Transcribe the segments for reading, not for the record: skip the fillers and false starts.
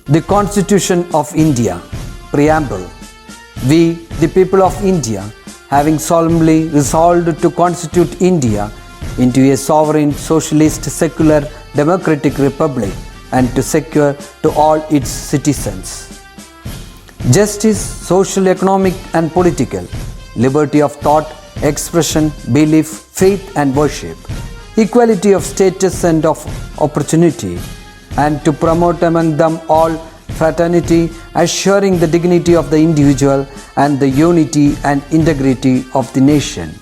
The Constitution of India, Preamble. We, the people of India, having solemnly resolved to constitute India into a sovereign, socialist, secular, democratic republic and to secure to all its citizens justice, social, economic and political, liberty of thought, expression, belief, faith and worship, equality of status and of opportunity, and to promote among them all fraternity, assuring the dignity of the individual and the unity and integrity of the nation.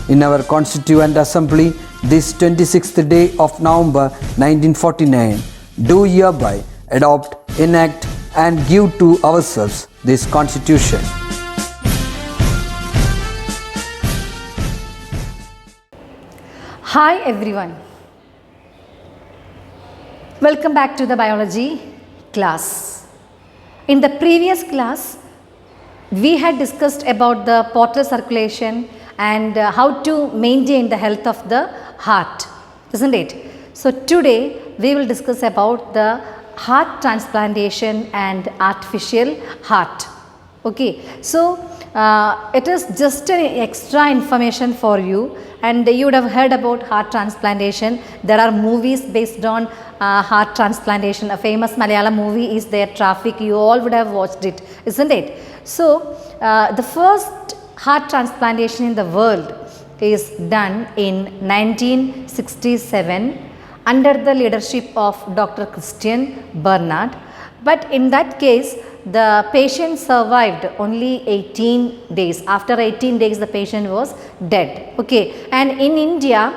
In our Constituent Assembly, this 26th day of November 1949, do hereby adopt, enact and give to ourselves this Constitution. Hi everyone. Welcome back to the biology class. In the previous class, we had discussed about the portal circulation and how to maintain the health of the heart, isn't it? So today we will discuss about the heart transplantation and artificial heart. Okay, so it is just an extra information for you, and you would have heard about heart transplantation. There are movies based on heart transplantation. A famous Malayalam movie is there, Traffic. You all would have watched it, isn't it? So the first heart transplantation in the world is done in 1967 under the leadership of Dr. Christian Barnard. But in that case, the patient survived only 18 days. After 18 days, the patient was dead. Okay. And in India,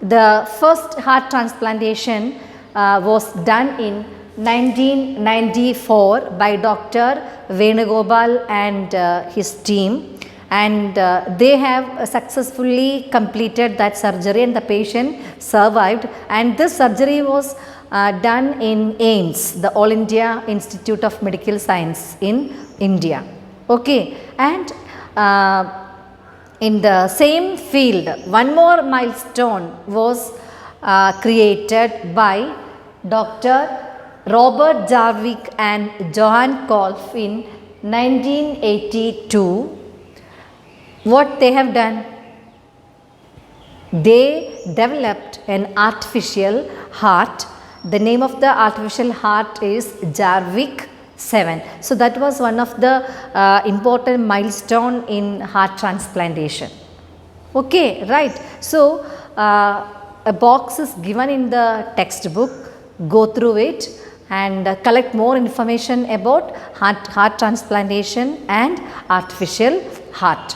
the first heart transplantation was done in 1994 by Dr. Venugopal and his team, and they have successfully completed that surgery and the patient survived, and this surgery was done in AIIMS, the All India Institute of Medical Science in India. Okay. And in the same field, one more milestone was created by Dr. Robert Jarvik and Johann Kolff in 1982. What they have done? They developed an artificial heart. The name of the artificial heart is Jarvik 7. So that was one of the important milestone in heart transplantation. Okay, right. So a box is given in the textbook. Go through it and collect more information about heart transplantation and artificial heart.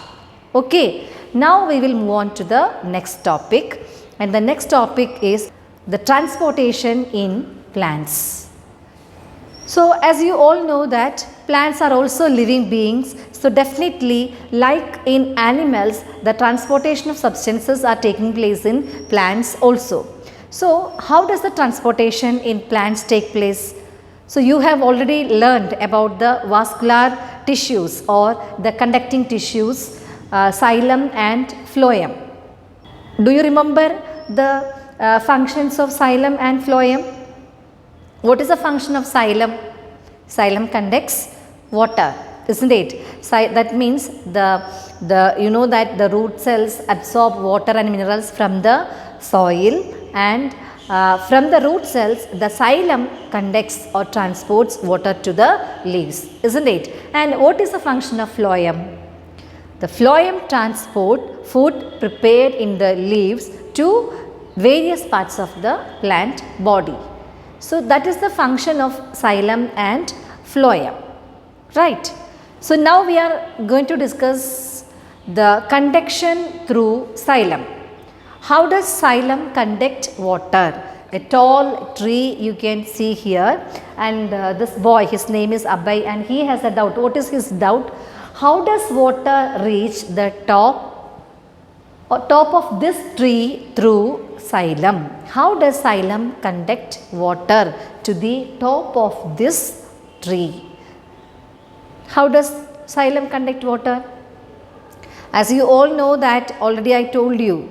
Okay, now we will move on to the next topic, and the next topic is the transportation in plants. So as you all know that plants are also living beings, so definitely like in animals, the transportation of substances are taking place in plants also. So how does the transportation in plants take place? So you have already learned about the vascular tissues or the conducting tissues, xylem and phloem. Do you remember the functions of xylem and phloem? What is the function of xylem? Xylem conducts water, isn't it? That means you know that the root cells absorb water and minerals from the soil, and from the root cells the xylem conducts or transports water to the leaves, isn't it? And what is the function of phloem? The phloem transport food prepared in the leaves to various parts of the plant body. So that is the function of xylem and phloem, right? So now we are going to discuss the conduction through xylem. How does xylem conduct water? A tall tree you can see here, and this boy, his name is Abhay, and he has a doubt. What is his doubt? How does water reach the top of this tree through xylem? How does xylem conduct water to the top of this tree? How does xylem conduct water? As you all know that already I told you,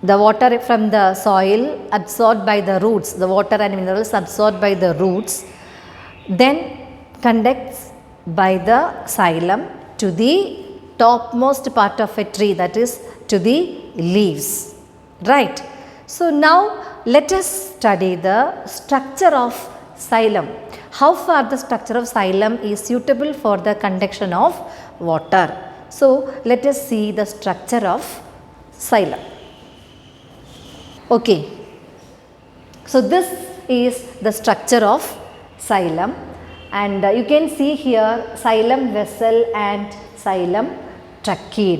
the water from the soil absorbed by the roots, the water and minerals absorbed by the roots then conducts by the xylem to the topmost part of a tree, that is to the leaves, right. So now let us study the structure of xylem. How far the structure of xylem is suitable for the conduction of water. So let us see the structure of xylem. Okay. So this is the structure of xylem, and you can see here xylem vessel and xylem trachea.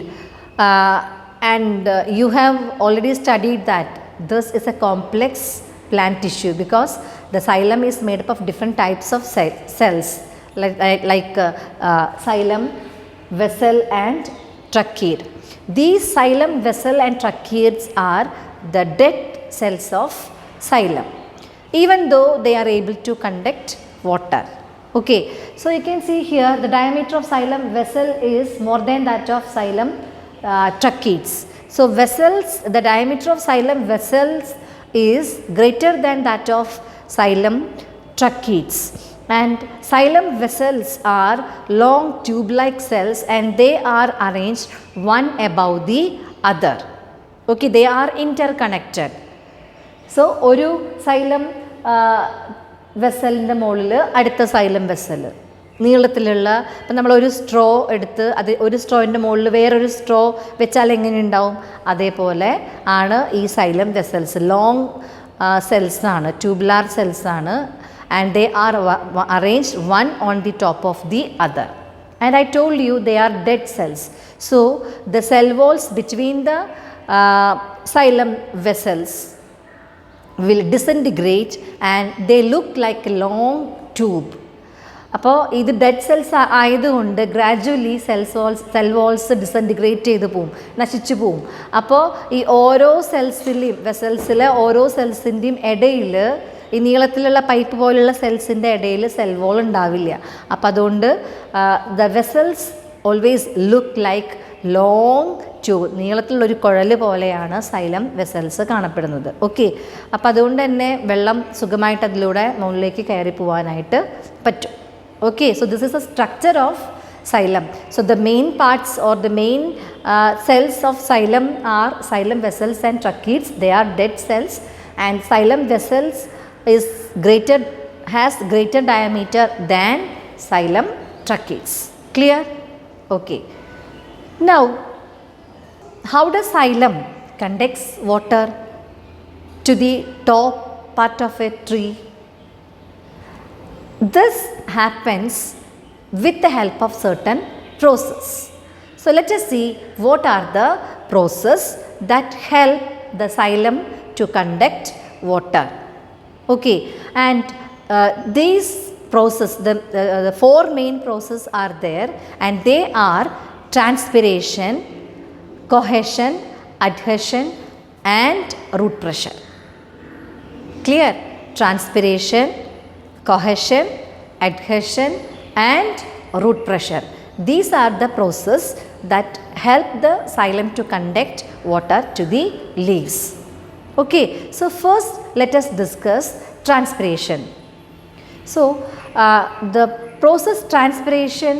You have already studied that this is a complex plant tissue because the xylem is made up of different types of cells like xylem, vessel and trachea. These xylem, vessel and tracheids are the dead cells of xylem, even though they are able to conduct water. Okay, so you can see here the diameter of xylem vessel is more than that of xylem tracheids. So vessels, the diameter of xylem vessels is greater than that of xylem tracheids, and xylem vessels are long tube-like cells and they are arranged one above the other. Okay, they are interconnected. So ഒരു xylem വെസലിൻ്റെ മുകളിൽ അടുത്ത xylem vessel നീളത്തിലുള്ള, ഇപ്പം നമ്മളൊരു straw എടുത്ത് അത് ഒരു സ്ട്രോയിൻ്റെ മുകളിൽ വേറൊരു സ്ട്രോ വെച്ചാൽ എങ്ങനെ ഉണ്ടാവും, അതേപോലെ ആണ് ഈ xylem വെസൽസ്. ലോങ് cells ആണ്, tubular cells ആണ്, and they are arranged one on the top of the other. And I told you they are dead cells. So the cell walls between the xylem vessels will disintegrate and they look like a long tube. അപ്പോൾ ഇത് dead cells ആയതുകൊണ്ട് gradually cell walls ഡിസൻറ്റിഗ്രേറ്റ് ചെയ്ത് പോവും, നശിച്ചു പോവും. അപ്പോൾ ഈ ഓരോ സെൽസിലെയും വെസൽസിലെ ഓരോ സെൽസിൻ്റെയും ഇടയിൽ ഈ നീളത്തിലുള്ള പൈപ്പ് പോലുള്ള സെൽസിൻ്റെ ഇടയിൽ സെൽ വാൾ ഉണ്ടാവില്ല. അപ്പോൾ അതുകൊണ്ട് the vessels always look like long tube, നീളത്തിലുള്ളൊരു കുഴൽ പോലെയാണ് xylem വെസൽസ് കാണപ്പെടുന്നത്. ഓക്കെ, അപ്പോൾ അതുകൊണ്ട് തന്നെ വെള്ളം സുഖമായിട്ട് അതിലൂടെ മുകളിലേക്ക് കയറി പോകാനായിട്ട് പറ്റും. Okay, so this is a structure of xylem. So the main parts or the main cells of xylem are xylem vessels and tracheids. They are dead cells, and xylem vessels has greater diameter than xylem tracheids. Clear? Okay. Now, how does xylem conducts water to the top part of a tree? This happens with the help of certain process. So let us see what are the process that help the xylem to conduct water. Okay, and these process, the four main processes are there, and they are transpiration, cohesion, adhesion and root pressure. Clear? Transpiration, cohesion, adhesion and root pressure. These are the process that help the xylem to conduct water to the leaves. Okay, so first let us discuss transpiration. So the process transpiration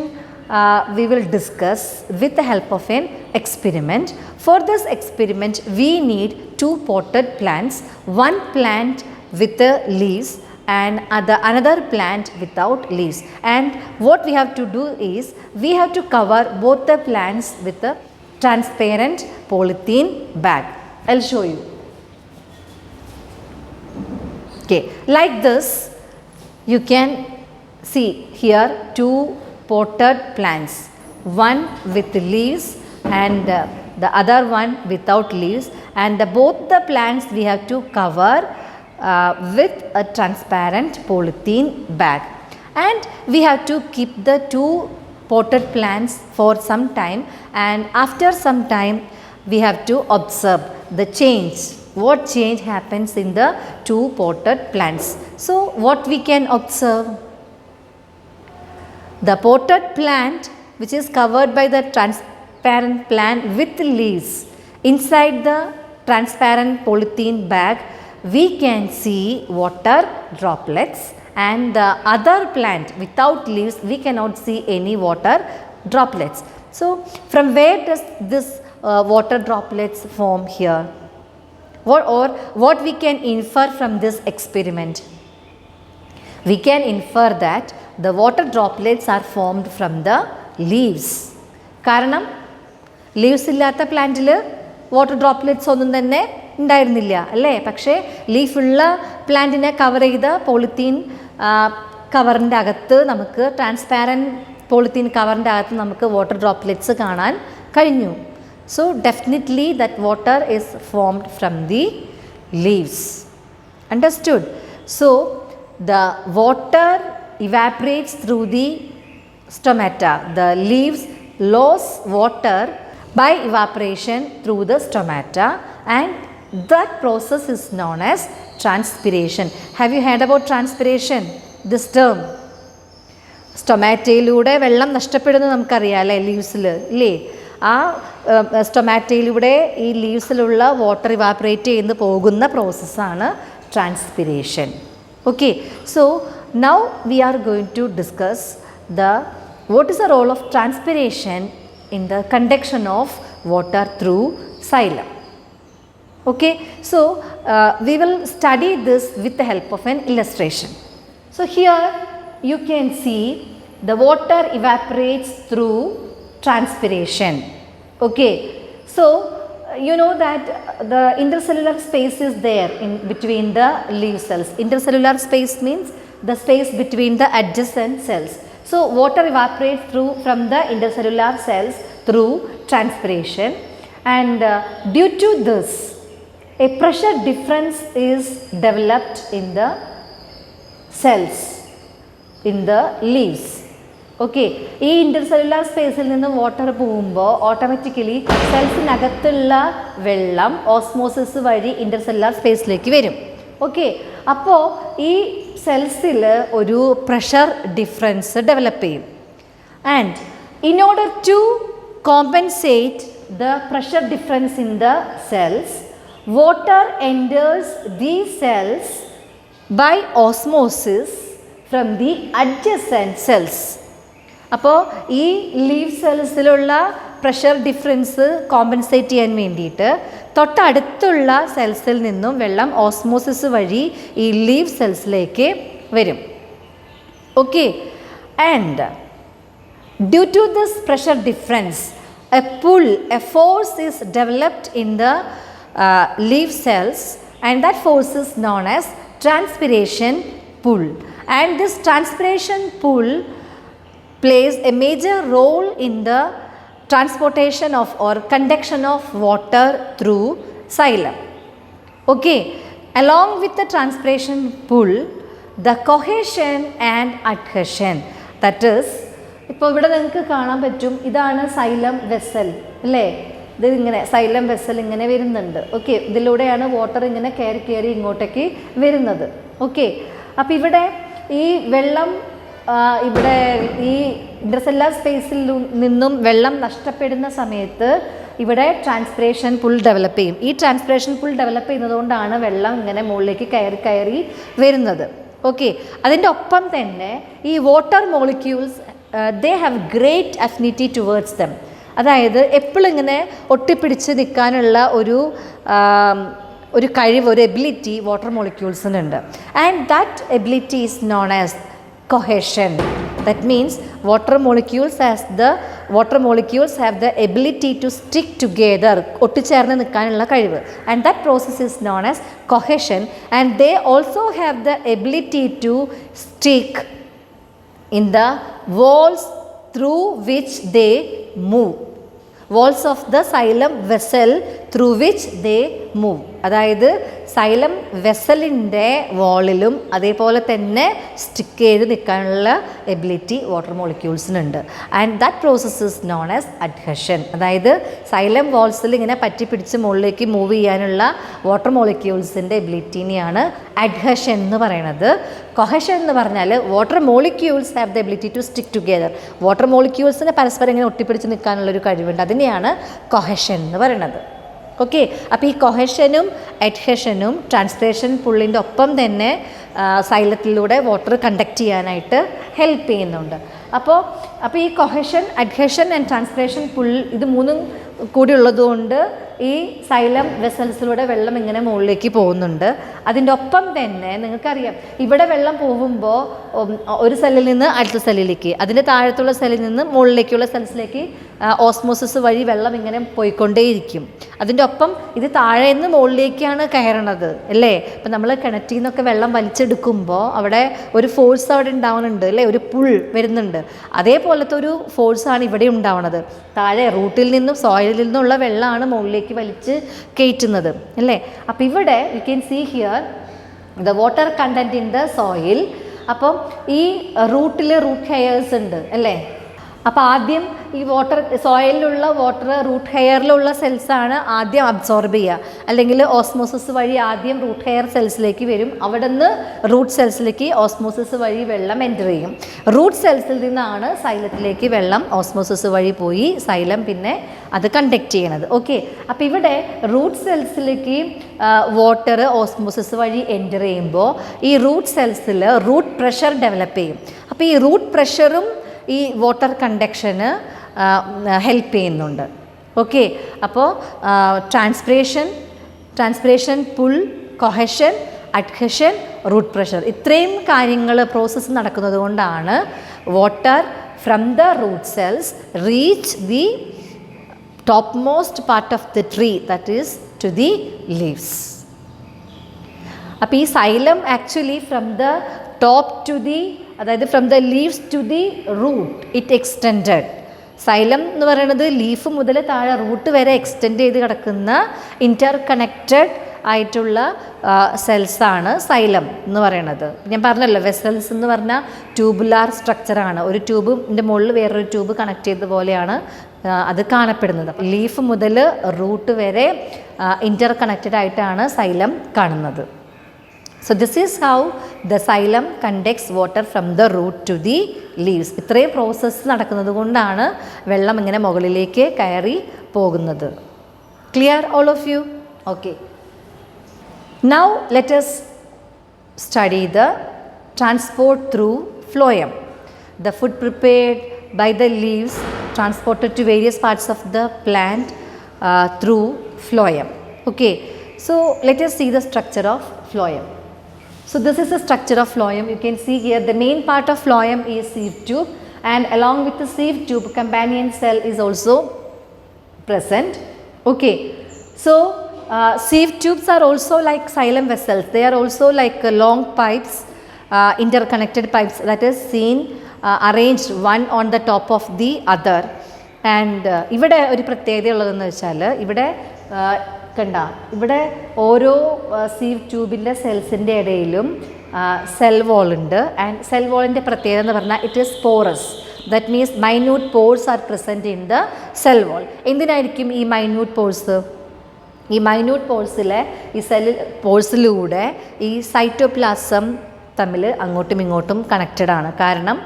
we will discuss with the help of an experiment. For this experiment we need two potted plants, one plant with the leaves and another plant without leaves, and what we have to do is we have to cover both the plants with a transparent polythene bag. I'll show you. Okay, like this you can see here two potted plants, one with leaves and the other one without leaves, and both the plants we have to cover with a transparent polythene bag, and we have to keep the two potted plants for some time, and after some time we have to observe the change, what change happens in the two potted plants. So what we can observe, the potted plant which is covered by the transparent plant with leaves, inside the transparent polythene bag we can see water droplets, and the other plant without leaves we cannot see any water droplets. So from where does this water droplets form here? What we can infer from this experiment? We can infer that the water droplets are formed from the leaves. കാരണം leaves ഇല്ലാത്ത പ്ലാന്റിൽ water droplets ഒന്നും തന്നെ ഉണ്ടായിരുന്നില്ല അല്ലേ. പക്ഷേ ലീഫുള്ള പ്ലാന്റിനെ cover ചെയ്ത polythene കവറിൻ്റെ അകത്ത് നമുക്ക് ട്രാൻസ്പാരൻറ്റ് പോളിത്തീൻ കവറിൻ്റെ അകത്ത് നമുക്ക് വാട്ടർ ഡ്രോപ്ലെറ്റ്സ് കാണാൻ കഴിഞ്ഞു. So definitely that water is formed from the leaves. Understood? So the water evaporates through the stomata. The leaves lose water by evaporation through the stomata, and that process is known as transpiration. Have you heard about transpiration? This term. സ്റ്റൊമാറ്റയിലൂടെ വെള്ളം നഷ്ടപ്പെടുന്നത് നമുക്കറിയാം അല്ലേ, ലീവ്സിൽ ഇല്ലേ. ആ സ്റ്റൊമാറ്റയിലൂടെ ഈ ലീവ്സിലുള്ള water evaporate ചെയ്ത് പോകുന്ന പ്രോസസ്സാണ് transpiration. Okay, so now we are going to discuss what is the role of transpiration in the conduction of water through xylem. Okay, so we will study this with the help of an illustration. So here you can see the water evaporates through transpiration. Okay, so you know that the intercellular space is there in between the leaf cells. Intercellular space means the space between the adjacent cells. So water evaporates through from the intercellular cells through transpiration, and due to this a pressure difference is developed in the cells, in the leaves. Okay, ഈ intercellular സ്പേസിൽ നിന്ന് water പോകുമ്പോൾ automatically സെൽസിനകത്തുള്ള വെള്ളം osmosis വഴി intercellular സ്പേസിലേക്ക് വരും. Okay, അപ്പോൾ ഈ സെൽസിൽ ഒരു പ്രഷർ ഡിഫറൻസ് ഡെവലപ്പ് ചെയ്യും. And in order to compensate the pressure difference in the cells, water enters the cells by osmosis from the adjacent cells. അപ്പോൾ ഈ ലീവ് സെൽസിലുള്ള പ്രഷർ ഡിഫറൻസ് കോമ്പൻസേറ്റ് ചെയ്യാൻ വേണ്ടിയിട്ട് തൊട്ടടുത്തുള്ള സെൽസിൽ നിന്നും വെള്ളം ഓസ്മോസിസ് വഴി ഈ ലീവ് സെൽസിലേക്ക് വരും. Okay, and due to this pressure difference a force is developed in the leaf cells, and that force is known as transpiration pull. And this transpiration pull plays a major role in the transportation of or conduction of water through xylem. Okay, along with the transpiration pull, the cohesion and adhesion, that is, ഇപ്പോൾ ഇവിടെ നിങ്ങൾക്ക് കാണാൻ പറ്റും, ഇതാണ് xylem vessel അല്ലേ. ഇത് ഇങ്ങനെ xylem vessel ഇങ്ങനെ വരുന്നുണ്ട്. ഓക്കെ, ഇതിലൂടെയാണ് വാട്ടർ ഇങ്ങനെ കയറി ഇങ്ങോട്ടേക്ക് വരുന്നത്. ഓക്കെ, അപ്പോൾ ഇവിടെ ഈ വെള്ളം ഇവിടെ ഈ ഇൻ്റർസെല്ലുലാർ സ്പേസിൽ നിന്നും വെള്ളം നഷ്ടപ്പെടുന്ന സമയത്ത് ഇവിടെ ട്രാൻസ്പിരേഷൻ പുൾ ഡെവലപ്പ് ചെയ്യും. ഈ ട്രാൻസ്പിരേഷൻ പുൾ ഡെവലപ്പ് ചെയ്യുന്നതുകൊണ്ടാണ് വെള്ളം ഇങ്ങനെ മുകളിലേക്ക് കയറി വരുന്നത്. ഓക്കെ, അതിൻ്റെ ഒപ്പം തന്നെ ഈ water molecules they have great affinity towards them. അതായത് എപ്പോഴും ഇങ്ങനെ ഒട്ടിപ്പിടിച്ച് നിൽക്കാനുള്ള ഒരു കഴിവ്, ഒരു എബിലിറ്റി വാട്ടർ മോളിക്യൂൾസിനുണ്ട്. And that ability is known as cohesion. That means water molecules have the ability to stick together, ഒട്ടിച്ചേർന്ന് നിൽക്കാനുള്ള കഴിവ്. And that process is known as cohesion, and they also have the ability to stick in the walls through which they move. Walls of the xylem vessel through which they move. അതായത് xylem വെസലിൻ്റെ വാളിലും അതേപോലെ തന്നെ stick ചെയ്ത് നിൽക്കാനുള്ള ability water മോളിക്യൂൾസിനുണ്ട്. And that process is known as adhesion. അതായത് xylem വാൾസിൽ ഇങ്ങനെ പറ്റിപ്പിടിച്ച് മുകളിലേക്ക് മൂവ് ചെയ്യാനുള്ള വാട്ടർ മോളിക്യൂൾസിൻ്റെ എബിലിറ്റിനെയാണ് അഡ്ഹഷൻ എന്ന് പറയുന്നത്. കൊഹഷൻ എന്ന് പറഞ്ഞാൽ water molecules have the ability to stick together. Water മോളിക്യൂൾസിനെ പരസ്പരം ഇങ്ങനെ ഒട്ടിപ്പിടിച്ച് നിൽക്കാനുള്ളൊരു കഴിവുണ്ട്. അതിനെയാണ് കൊഹഷൻ എന്ന് പറയുന്നത്. ഓക്കെ. അപ്പോൾ ഈ കൊഹഷനും അഡ്ഹഷനും ട്രാൻസ്പിറേഷൻ പുള്ളിൻ്റെ ഒപ്പം തന്നെ സൈലത്തിലൂടെ വാട്ടർ കണ്ടക്ട് ചെയ്യാനായിട്ട് ഹെൽപ്പ് ചെയ്യുന്നുണ്ട്. അപ്പോൾ ഈ cohesion, adhesion and transpiration pull ഇത് മൂന്നും കൂടി ഉള്ളതുകൊണ്ട് ഈ സൈലം വെസൽസിലൂടെ വെള്ളം ഇങ്ങനെ മുകളിലേക്ക് പോകുന്നുണ്ട്. അതിൻ്റെ ഒപ്പം തന്നെ നിങ്ങൾക്കറിയാം, ഇവിടെ വെള്ളം പോകുമ്പോൾ ഒരു സെല്ലിൽ നിന്ന് അടുത്ത സെല്ലിലേക്ക്, അതിൻ്റെ താഴത്തുള്ള സെല്ലിൽ നിന്ന് മുകളിലേക്കുള്ള സെൽസിലേക്ക് ഓസ്മോസിസ് വഴി വെള്ളം ഇങ്ങനെ പോയിക്കൊണ്ടേയിരിക്കും. അതിൻ്റെ ഒപ്പം ഇത് താഴെ നിന്ന് മുകളിലേക്കാണ് കയറണത് അല്ലേ. ഇപ്പം നമ്മൾ കിണറ്റിൽ നിന്നൊക്കെ വെള്ളം വലിച്ചെടുക്കുമ്പോൾ അവിടെ ഒരു ഫോഴ്സ് അവിടെ ഉണ്ടാവുന്നുണ്ട് അല്ലേ, ഒരു പുൾ വരുന്നുണ്ട്. അതേപോലത്തെ ഒരു ഫോഴ്സാണ് ഇവിടെ ഉണ്ടാവുന്നത്. താഴെ റൂട്ടിൽ നിന്നും സോയിലിൽ നിന്നുള്ള വെള്ളമാണ് മുകളിലേക്ക് വലിച്ച് കയറ്റുന്നത് അല്ലേ. അപ്പോൾ ഇവിടെ you can see here the water content in the soil. അപ്പം ഈ റൂട്ടിൽ റൂട്ട് ഹെയർസ് ഉണ്ട് അല്ലേ. അപ്പോൾ ആദ്യം ഈ സോയിലുള്ള വാട്ടർ റൂട്ട് ഹെയറിലുള്ള സെൽസാണ് ആദ്യം അബ്സോർബ് ചെയ്യുക, അല്ലെങ്കിൽ ഓസ്മോസിസ് വഴി ആദ്യം റൂട്ട് ഹെയർ സെൽസിലേക്ക് വരും. അവിടെ നിന്ന് റൂട്ട് സെൽസിലേക്ക് ഓസ്മോസിസ് വഴി വെള്ളം എൻ്റർ ചെയ്യും. റൂട്ട് സെൽസിൽ നിന്നാണ് സൈലത്തിലേക്ക് വെള്ളം ഓസ്മോസിസ് വഴി പോയി സൈലം പിന്നെ അത് കണ്ടക്ട് ചെയ്യണത്. ഓക്കെ. അപ്പോൾ ഇവിടെ റൂട്ട് സെൽസിലേക്ക് വാട്ടർ ഓസ്മോസിസ് വഴി എൻ്റർ ചെയ്യുമ്പോൾ ഈ റൂട്ട് സെൽസിൽ റൂട്ട് പ്രഷർ ഡെവലപ്പ് ചെയ്യും. അപ്പോൾ ഈ റൂട്ട് പ്രഷറും ഈ വാട്ടർ കണ്ടക്ഷന് ഹെൽപ്പ് ചെയ്യുന്നുണ്ട്. ഓക്കെ. അപ്പോൾ transpiration pull, cohesion, adhesion, root pressure, ഇത്രയും കാര്യങ്ങൾ പ്രോസസ്സ് നടക്കുന്നത് കൊണ്ടാണ് water from the root cells reach the top most part of the tree, that is to the leaves. അപ്പോൾ ഈ xylem actually from the top to the, അതായത് from the leaves to the root it extended. Xylem എന്ന് പറയുന്നത് leaf മുതൽ താഴെ root വരെ extend ചെയ്ത് കിടക്കുന്ന ഇൻ്റർ കണക്റ്റഡ് ആയിട്ടുള്ള സെൽസാണ് സൈലം എന്ന് പറയുന്നത്. ഞാൻ പറഞ്ഞല്ലോ, വെസൽസ് എന്ന് പറഞ്ഞാൽ ട്യൂബുലാർ സ്ട്രക്ചറാണ്. ഒരു ട്യൂബിൻ്റെ മുകളിൽ വേറൊരു ട്യൂബ് കണക്ട് ചെയ്ത പോലെയാണ് അത് കാണപ്പെടുന്നത്. ലീഫ് മുതൽ റൂട്ട് വരെ ഇൻ്റർ കണക്റ്റഡ് ആയിട്ടാണ് സൈലം കാണുന്നത്. So this is how the xylem conducts water from the root to the leaves. ഇത്രയും പ്രോസസ്സ് നടക്കുന്നത് കൊണ്ടാണ് വെള്ളം ഇങ്ങനെ മുകളിലേക്ക് കയറി പോകുന്നത്. Clear all of you? Okay. Now let us study the transport through phloem. The food prepared by the leaves transported to various parts of the plant through phloem. Okay. So let us see the structure of phloem. So this is the structure of phloem. You can see here the main part of phloem is sieve tube, and along with the sieve tube companion cell is also present. Okay. So sieve tubes are also like xylem vessels. They are also like long pipes, interconnected pipes that is seen arranged one on the top of the other. And ഇവിടെ ഒരു പ്രത്യേകത ഉള്ളതെന്ന് വെച്ചാൽ ഇവിടെ കണ്ട, ഇവിടെ ഓരോ sieve ട്യൂബിൻ്റെ സെൽസിൻ്റെ ഇടയിലും സെൽ വോൾ ഉണ്ട്. ആൻഡ് സെൽ വോളിൻ്റെ പ്രത്യേകത എന്ന് പറഞ്ഞാൽ it is porous. That means minute pores are present in the cell wall. എന്തിനായിരിക്കും ഈ മൈന്യൂട്ട് പോഴ്സ്? ഈ മൈന്യൂട്ട് പോഴ്സിലെ ഈ പോഴ്സിലൂടെ ഈ സൈറ്റോപ്ലാസം തമ്മിൽ അങ്ങോട്ടും ഇങ്ങോട്ടും കണക്റ്റഡ് ആണ്. കാരണം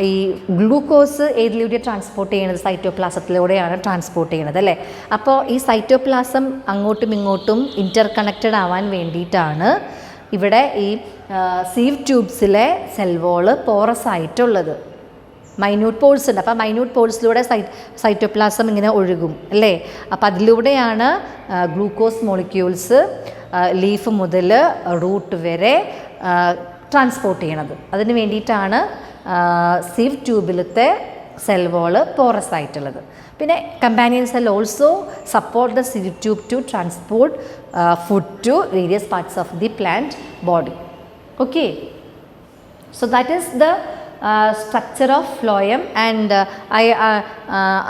ഈ ഗ്ലൂക്കോസ് ഏതിലൂടെ ട്രാൻസ്പോർട്ട് ചെയ്യുന്നത്? സൈറ്റോപ്ലാസത്തിലൂടെയാണ് ട്രാൻസ്പോർട്ട് ചെയ്യുന്നത് അല്ലേ. അപ്പോൾ ഈ സൈറ്റോപ്ലാസം അങ്ങോട്ടും ഇങ്ങോട്ടും ഇൻ്റർ കണക്റ്റഡ് ആവാൻ വേണ്ടിയിട്ടാണ് ഇവിടെ ഈ സീവ് ട്യൂബ്സിലെ സെൽ വോള് പോറസ് ആയിട്ടുള്ളത്. മൈന്യൂട്ട് പോഴ്സ് ഉണ്ട്. അപ്പോൾ മൈന്യൂട്ട് പോഴ്സിലൂടെ സൈറ്റോപ്ലാസം ഇങ്ങനെ ഒഴുകും അല്ലേ. അപ്പോൾ അതിലൂടെയാണ് ഗ്ലൂക്കോസ് മോളിക്യൂൾസ് ലീഫ് മുതൽ റൂട്ട് വരെ ട്രാൻസ്പോർട്ട് ചെയ്യണത്. അതിന് വേണ്ടിയിട്ടാണ് സീവ് ട്യൂബിലത്തെ സെൽ വോള് പോറസ് ആയിട്ടുള്ളത്. പിന്നെ companion cell also support the sieve tube to transport food to various parts of the plant body. Okay. So that is the structure of phloem, and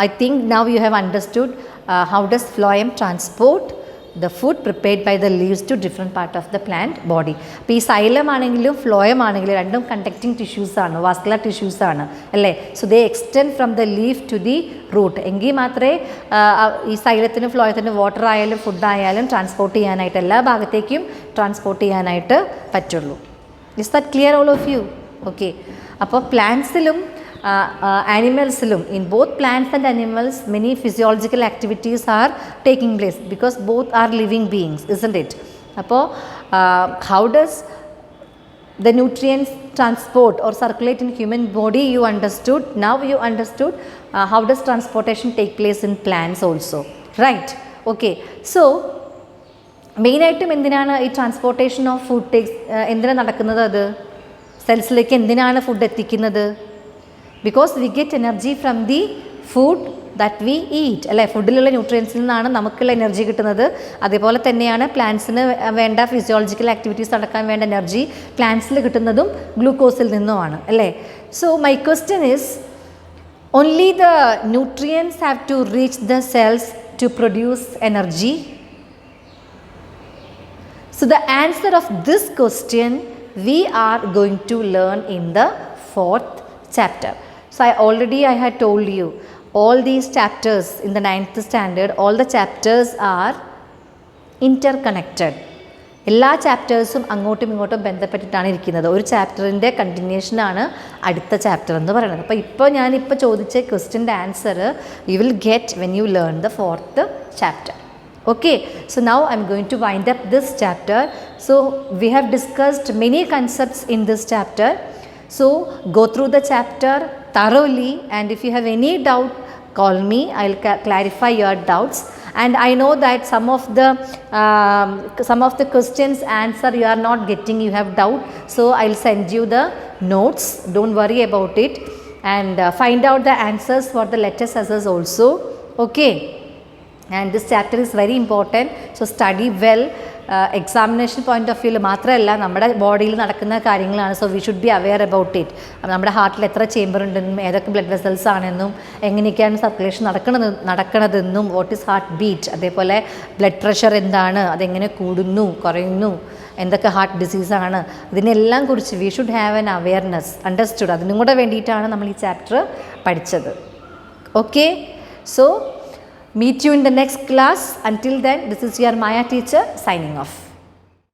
I think now you have understood how does phloem transport the food prepared by the leaves to different part of the plant body. അപ്പോൾ ഈ xylem ആണെങ്കിലും phloem ആണെങ്കിലും രണ്ടും conducting tissues ആണ്, vascular tissues ആണ് അല്ലേ. So they extend from the leaf to the root. എങ്കിൽ മാത്രമേ ഈ സൈലത്തിനും ഫ്ലോയത്തിനും വാട്ടർ ആയാലും ഫുഡ് ആയാലും ട്രാൻസ്പോർട്ട് ചെയ്യാനായിട്ട് എല്ലാ ഭാഗത്തേക്കും ട്രാൻസ്പോർട്ട് ചെയ്യാനായിട്ട് പറ്റുള്ളൂ. Is that clear all of you? Okay. അപ്പോൾ പ്ലാന്റ്സിലും animalsilum, in both plants and animals, many physiological activities are taking place because both are living beings, isn't it? അപ്പോൾ how does the nutrients transport or circulate in human body, you understood. Now you understood how does transportation take place in plants also, right? Okay, so മെയിനായിട്ടും എന്തിനാണ് ഈ transportation of food takes എന്തിനാണ് നടക്കുന്നത്? അത് സെൽസിലേക്ക് എന്തിനാണ് food എത്തിക്കുന്നത്? Because we get energy from the food that we eat, അല്ലേ? ഫുഡിലുള്ള ന്യൂട്രിയൻസിൽ നിന്നാണ് നമുക്കുള്ള എനർജി കിട്ടുന്നത്. അതേപോലെ തന്നെയാണ് പ്ലാന്റ്സിന് വേണ്ട ഫിസിയോളജിക്കൽ ആക്ടിവിറ്റീസ് നടക്കാൻ വേണ്ട എനർജി പ്ലാന്റ്സിൽ കിട്ടുന്നതും ഗ്ലൂക്കോസിൽ നിന്നുമാണ്, അല്ലേ? So my question is, only the nutrients have to reach the cells to produce energy? So the answer of this question we are going to learn in the 4th chapter. So I had told you all these chapters in the 9th standard, all the chapters are interconnected. എല്ലാ ചാപ്റ്റേഴ്സും അങ്ങോട്ടും ഇങ്ങോട്ടും ബന്ധപ്പെട്ടിട്ടാണ് ഇരിക്കുന്നത്. ഒരു ചാപ്റ്ററിൻ്റെ കണ്ടിന്യൂഷനാണ് അടുത്ത chapter എന്ന് പറയുന്നത്. അപ്പോൾ ഞാനിപ്പോൾ ചോദിച്ച ക്വസ്റ്റ്യൻ്റെ answer you will get when you learn the 4th chapter. Okay, so now I am going to wind up this chapter. So we have discussed many concepts in this chapter. So go through the chapter thoroughly, and if you have any doubt, call me. I will clarify your doubts. And I know that some of the questions answer you are not getting, you have doubt. So I will send you the notes. Don't worry about it, and find out the answers for the latest essays also. Okay. And this chapter is very important, so study well. Examination point of വ്യൂവിൽ മാത്രമല്ല, നമ്മുടെ ബോഡിയിൽ നടക്കുന്ന കാര്യങ്ങളാണ്. So we should be aware about it. നമ്മുടെ ഹാർട്ടിൽ എത്ര chamber ഉണ്ടെന്നും ഏതൊക്കെ ബ്ലഡ് വെസൽസ് ആണെന്നും എങ്ങനെയൊക്കെയാണ് സർക്കുലേഷൻ നടക്കണതെന്നും വാട്ട് ഈസ് ഹാർട്ട് ബീറ്റ്, അതേപോലെ ബ്ലഡ് പ്രഷർ എന്താണ്, അതെങ്ങനെ കൂടുന്നു കുറയുന്നു, എന്തൊക്കെ ഹാർട്ട് ഡിസീസാണ്, ഇതിനെല്ലാം കുറിച്ച് we should have an awareness, understood. അതിനും കൂടെ വേണ്ടിയിട്ടാണ് നമ്മൾ ഈ ചാപ്റ്റർ പഠിച്ചത്. Okay, so meet you in the next class. Until then, this is your Maya teacher signing off.